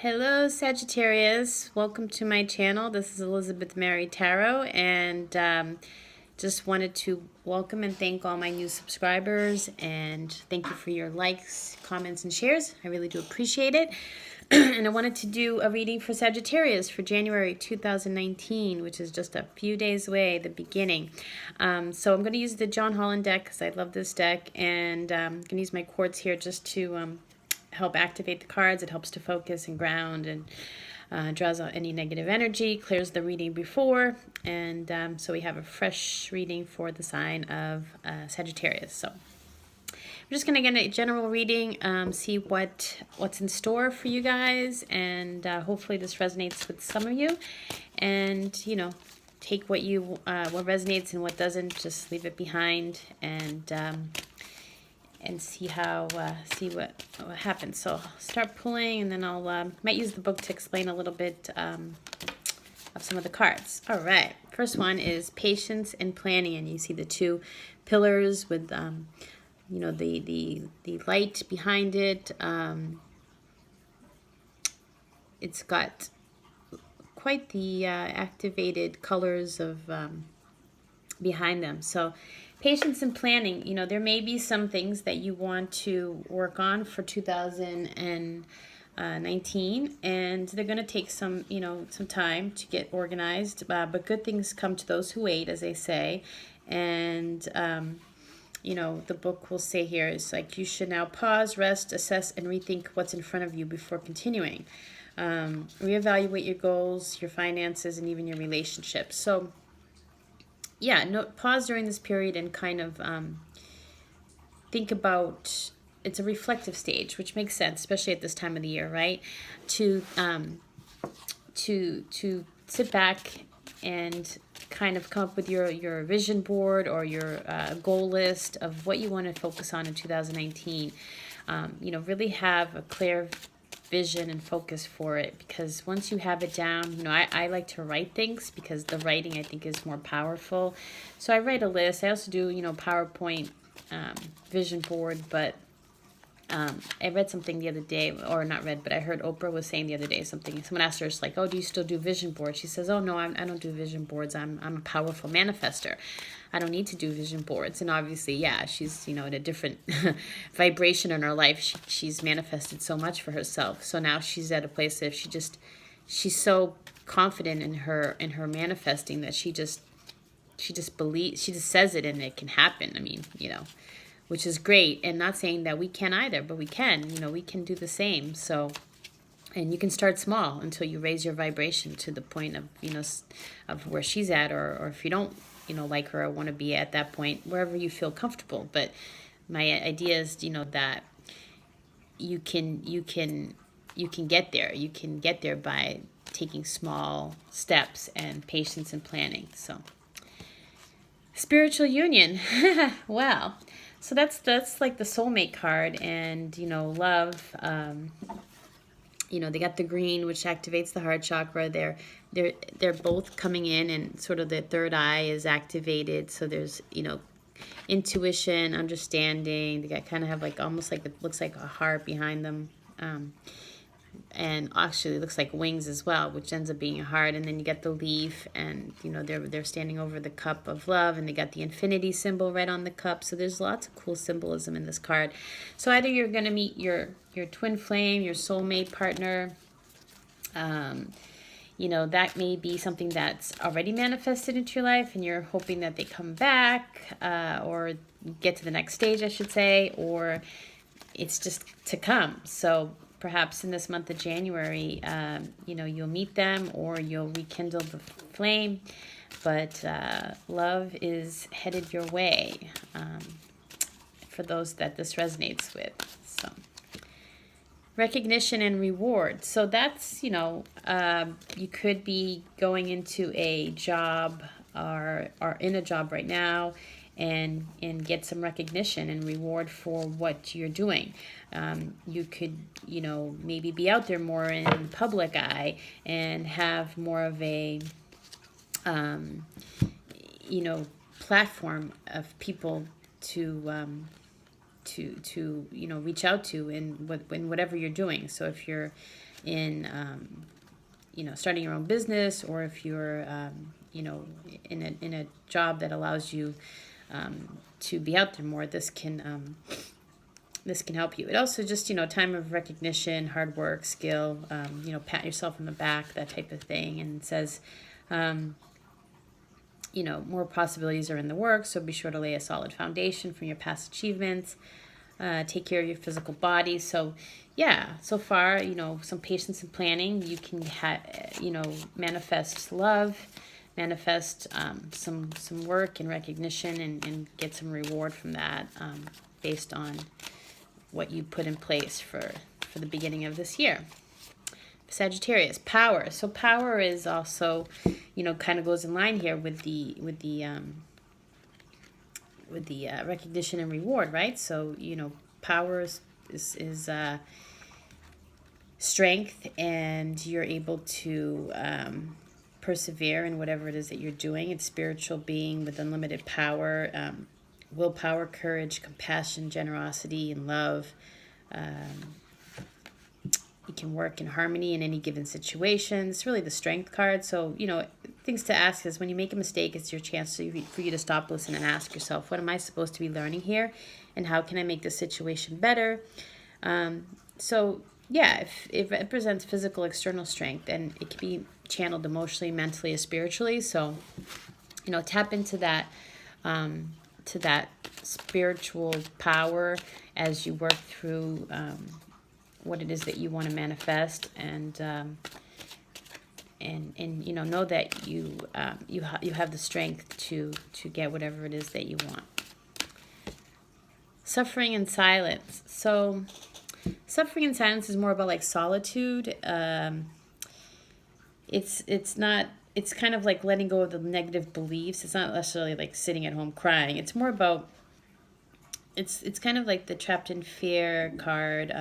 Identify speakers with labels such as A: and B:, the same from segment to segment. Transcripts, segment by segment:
A: Hello Sagittarius, welcome to my channel. This is Elizabeth Mary Tarot, and just wanted to welcome and thank all my new subscribers, and thank you for your likes, comments, and shares. I really do appreciate it. And I wanted to do a reading for Sagittarius for January 2019, which is just a few days away, the beginning. So I'm going to use the John Holland deck because I love this deck, and I'm going to use my quartz here just to help activate the cards. It helps to focus and ground, and draws out any negative energy, clears the reading before, and so we have a fresh reading for the sign of Sagittarius. So I'm just going to get a general reading, see what's in store for you guys, and hopefully this resonates with some of you, and take what resonates and what doesn't, just leave it behind, and see what happens. So I'll start pulling, and then I'll might use the book to explain a little bit of some of the cards. All right, first one is patience and planning, and you see the two pillars with the light behind it. It's got quite the activated colors of behind them. So patience and planning, there may be some things that you want to work on for 2019, and they're going to take some time to get organized, but good things come to those who wait, as they say. And the book will say here is like, you should now pause, rest, assess, and rethink what's in front of you before continuing. Reevaluate your goals, your finances, and even your relationships. So pause during this period and kind of think about, it's a reflective stage, which makes sense, especially at this time of the year, right? To sit back and kind of come up with your vision board or your goal list of what you want to focus on in 2019. Really have a clear vision and focus for it, because once you have it down, I like to write things because the writing, I think, is more powerful. So I write a list. I also do PowerPoint vision board, but I read something the other day, or not read, but I heard Oprah was saying the other day something. Someone asked her, it's like, oh, do you still do vision boards? She says, oh, no, I don't do vision boards. I'm a powerful manifester. I don't need to do vision boards. And obviously, she's, in a different vibration in her life. She's manifested so much for herself. So now she's at a place that she's so confident in her manifesting that she just believes, she just says it and it can happen. I mean, which is great. And not saying that we can either, but we can, we can do the same. So, and you can start small until you raise your vibration to the point of, of where she's at, or if you don't, like her, or want to be at that point, wherever you feel comfortable. But my idea is, that you can get there. You can get there by taking small steps and patience and planning. So, spiritual union. Wow. So that's like the soulmate card, and love. They got the green, which activates the heart chakra. They're both coming in, and sort of the third eye is activated. So there's intuition, understanding. They got kind of have like almost like, it looks like a heart behind them. And actually it looks like wings as well, which ends up being a heart. And then you get the leaf, and they're standing over the cup of love, and they got the infinity symbol right on the cup. So there's lots of cool symbolism in this card. So either you're going to meet your twin flame, your soulmate partner. That may be something that's already manifested into your life, and you're hoping that they come back, or get to the next stage, I should say, or it's just to come. So perhaps in this month of January, you'll meet them, or you'll rekindle the flame. But love is headed your way, for those that this resonates with. So, recognition and reward. So that's, you could be going into a job, or in a job right now, and get some recognition and reward for what you're doing. You could, maybe be out there more in the public eye and have more of a, platform of people to you know, reach out to in whatever you're doing. So if you're in you know, starting your own business, or if you're you know, in a job that allows you to be out there more, this can help you. It also just, you know, time of recognition, hard work, skill, you know, pat yourself on the back, that type of thing. And it says, you know, more possibilities are in the works, so be sure to lay a solid foundation from your past achievements. Take care of your physical body. So, yeah, so far, you know, some patience and planning. You can, you know, manifest love, manifest some work and recognition, and get some reward from that based on what you put in place for the beginning of this year. Sagittarius, power. So power is also, you know, kind of goes in line here with the recognition and reward, right? So, you know, power is strength, and you're able to persevere in whatever it is that you're doing. It's spiritual being with unlimited power, willpower, courage, compassion, generosity, and love. You can work in harmony in any given situation. It's really the strength card. So, you know, things to ask is when you make a mistake, it's your chance for you to stop, listen, and ask yourself, what am I supposed to be learning here? And how can I make this situation better? So, yeah, if it represents physical, external strength, and it can be channeled emotionally, mentally, or spiritually. So, you know, tap into that, to that spiritual power as you work through what it is that you want to manifest, and you know that you have the strength to get whatever it is that you want. Suffering and silence. So suffering and silence is more about like solitude. It's not. It's kind of like letting go of the negative beliefs. It's not necessarily like sitting at home crying. It's more about. It's kind of like the trapped in fear card.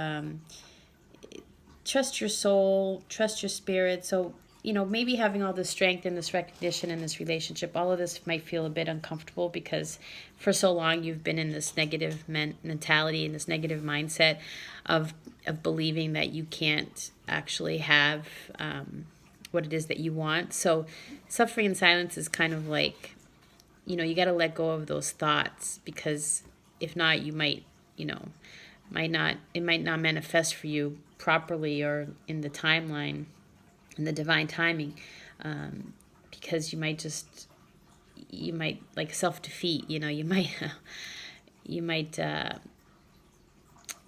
A: Trust your soul, trust your spirit. So, you know, maybe having all this strength and this recognition and this relationship, all of this might feel a bit uncomfortable because for so long you've been in this negative mentality and this negative mindset of believing that you can't actually have what it is that you want. So suffering in silence is kind of like, you know, you got to let go of those thoughts, because if not, you might, you know, it might not manifest for you properly or in the timeline, in the divine timing, because you might like self-defeat, you know, you might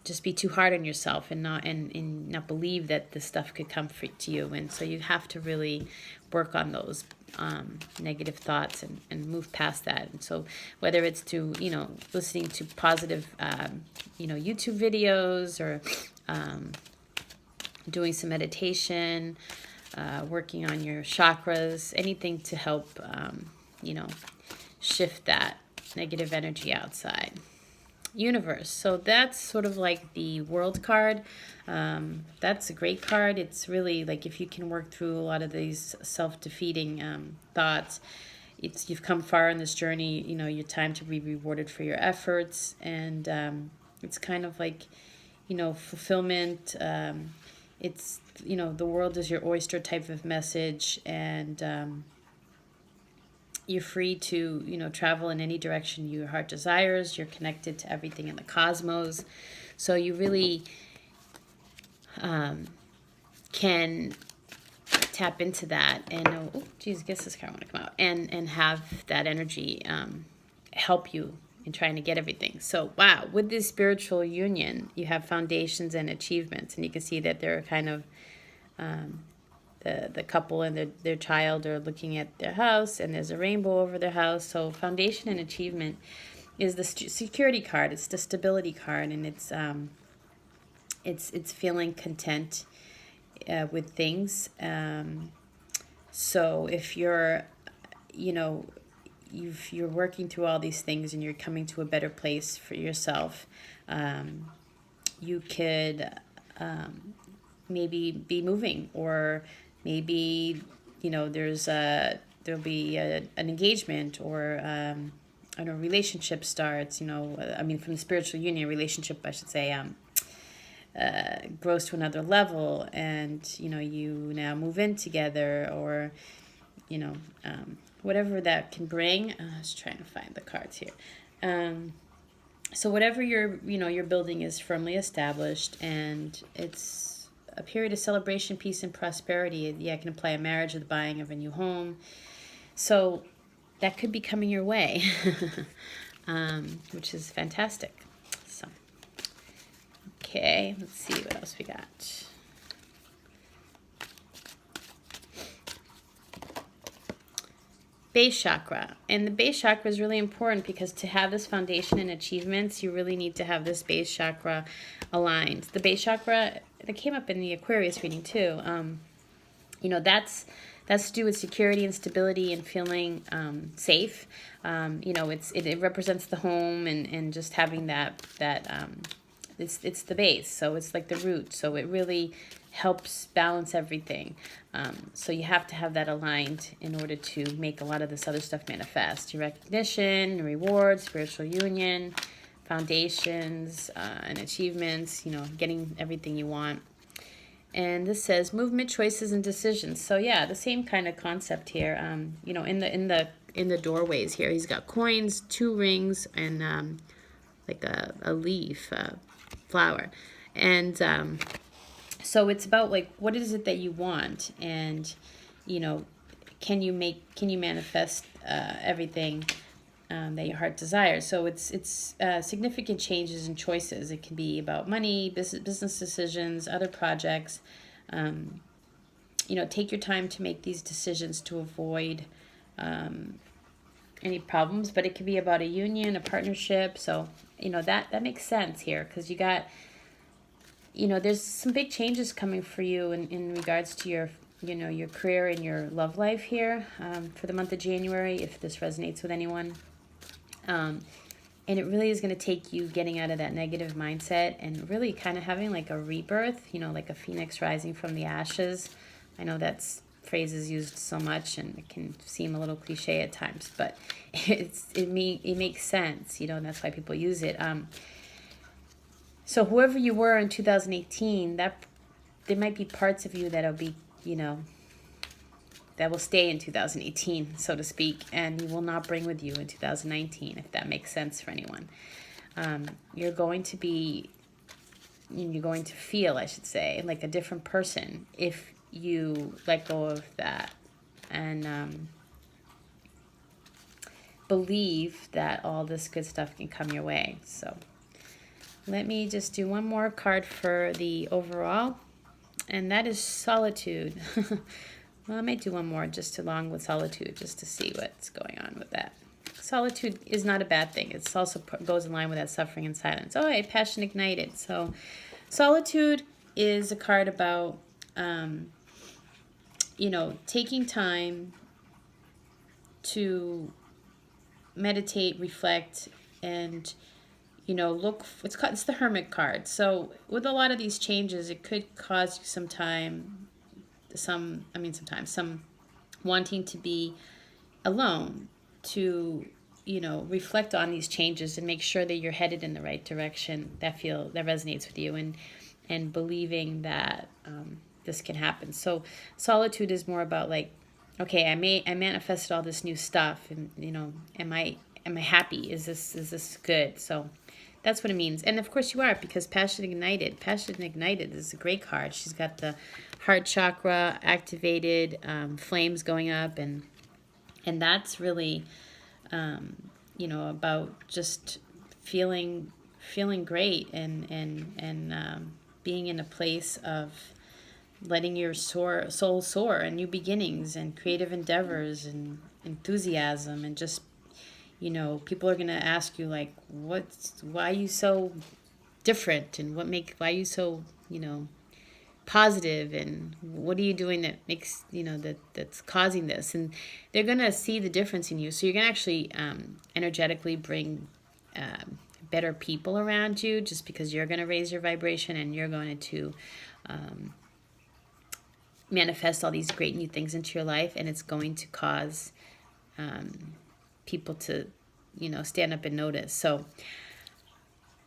A: just be too hard on yourself and not believe that this stuff could come to you. And so you have to really work on those negative thoughts and move past that. And so whether it's to, you know, listening to positive you know, YouTube videos, or doing some meditation, working on your chakras, anything to help you know, shift that negative energy outside. Universe. So that's sort of like the World card. That's a great card. It's really like if you can work through a lot of these self-defeating thoughts, you've come far in this journey. You know, your time to be rewarded for your efforts, and it's kind of like, you know, fulfillment. It's, you know, the world is your oyster type of message, and you're free to, you know, travel in any direction your heart desires. You're connected to everything in the cosmos. So you really can tap into that and, oh, geez, I guess this card want to come out, and have that energy help you in trying to get everything. So, wow, with this spiritual union, you have foundations and achievements, and you can see that they're kind of the couple and their child are looking at their house, and there's a rainbow over their house. So foundation and achievement is the security card. It's the stability card, and it's feeling content with things. So if you're, you know, you're working through all these things and you're coming to a better place for yourself, you could maybe be moving, or maybe, you know, there'll be an engagement, or I don't know, relationship starts, you know, I mean, from the spiritual union, relationship, I should say, grows to another level, and, you know, you now move in together, or, you know, whatever that can bring. I was trying to find the cards here. So whatever your building is firmly established, and it's a period of celebration, peace, and prosperity. Yeah, I can apply a marriage or the buying of a new home. So that could be coming your way, which is fantastic. So, okay, let's see what else we got. Base chakra. And the base chakra is really important, because to have this foundation and achievements, you really need to have this base chakra aligned. The base chakra, that came up in the Aquarius reading too. You know, that's to do with security and stability and feeling safe. You know, it represents the home, and just having that it's the base, so it's like the root, so it really helps balance everything. So you have to have that aligned in order to make a lot of this other stuff manifest. Your recognition, rewards, spiritual union, foundations, and achievements, you know, getting everything you want. And this says movement, choices, and decisions. So yeah, the same kind of concept here. You know, in the doorways here, he's got coins, 2 rings, and like a leaf, flower. And so it's about, like, what is it that you want, and, you know, can you manifest everything that your heart desires. So it's significant changes and choices. It can be about money, business decisions, other projects. You know, take your time to make these decisions to avoid any problems. But it could be about a union, a partnership. So, you know, that makes sense here, because you got, you know, there's some big changes coming for you in regards to your, you know, your career and your love life here for the month of January, if this resonates with anyone. And it really is going to take you getting out of that negative mindset and really kind of having like a rebirth, you know, like a phoenix rising from the ashes. I know that's phrase is used so much, and it can seem a little cliche at times, but it makes sense, you know, and that's why people use it. So whoever you were in 2018, that there might be parts of you that'll be, you know, that will stay in 2018, so to speak, and you will not bring with you in 2019, if that makes sense for anyone. You're going to feel, I should say, like a different person if you let go of that and believe that all this good stuff can come your way. So let me just do one more card for the overall, and that is solitude. Well, I might do one more just along with solitude, just to see what's going on with that. Solitude is not a bad thing. It also goes in line with that suffering and silence. Oh, hey, passion ignited. So solitude is a card about, you know, taking time to meditate, reflect, and, you know, it's the Hermit card. So with a lot of these changes, it could cause you some wanting to be alone, to, you know, reflect on these changes and make sure that you're headed in the right direction, that resonates with you, and believing that this can happen. So solitude is more about, like, okay, I manifested all this new stuff, and, you know, am I happy? Is this good? So that's what it means. And of course you are, because Passion Ignited is a great card. She's got the heart chakra activated, flames going up, and that's really, you know, about just feeling great, and being in a place of letting your soul soar, and new beginnings, and creative endeavors, and enthusiasm, and just, you know, people are going to ask you, like, why are you so different, and why are you so, you know, positive, and what are you doing that makes, you know, that's causing this? And they're going to see the difference in you. So you're going to actually energetically bring better people around you, just because you're going to raise your vibration, and you're going to manifest all these great new things into your life, and it's going to cause people to you know, stand up and notice. So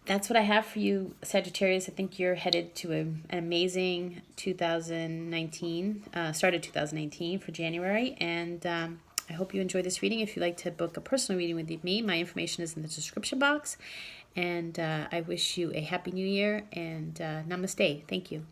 A: that's what I have for you, Sagittarius. I think you're headed to an amazing 2019, start of 2019 for January. And I hope you enjoy this reading. If you'd like to book a personal reading with me, my information is in the description box. And I wish you a happy new year, and namaste. Thank you.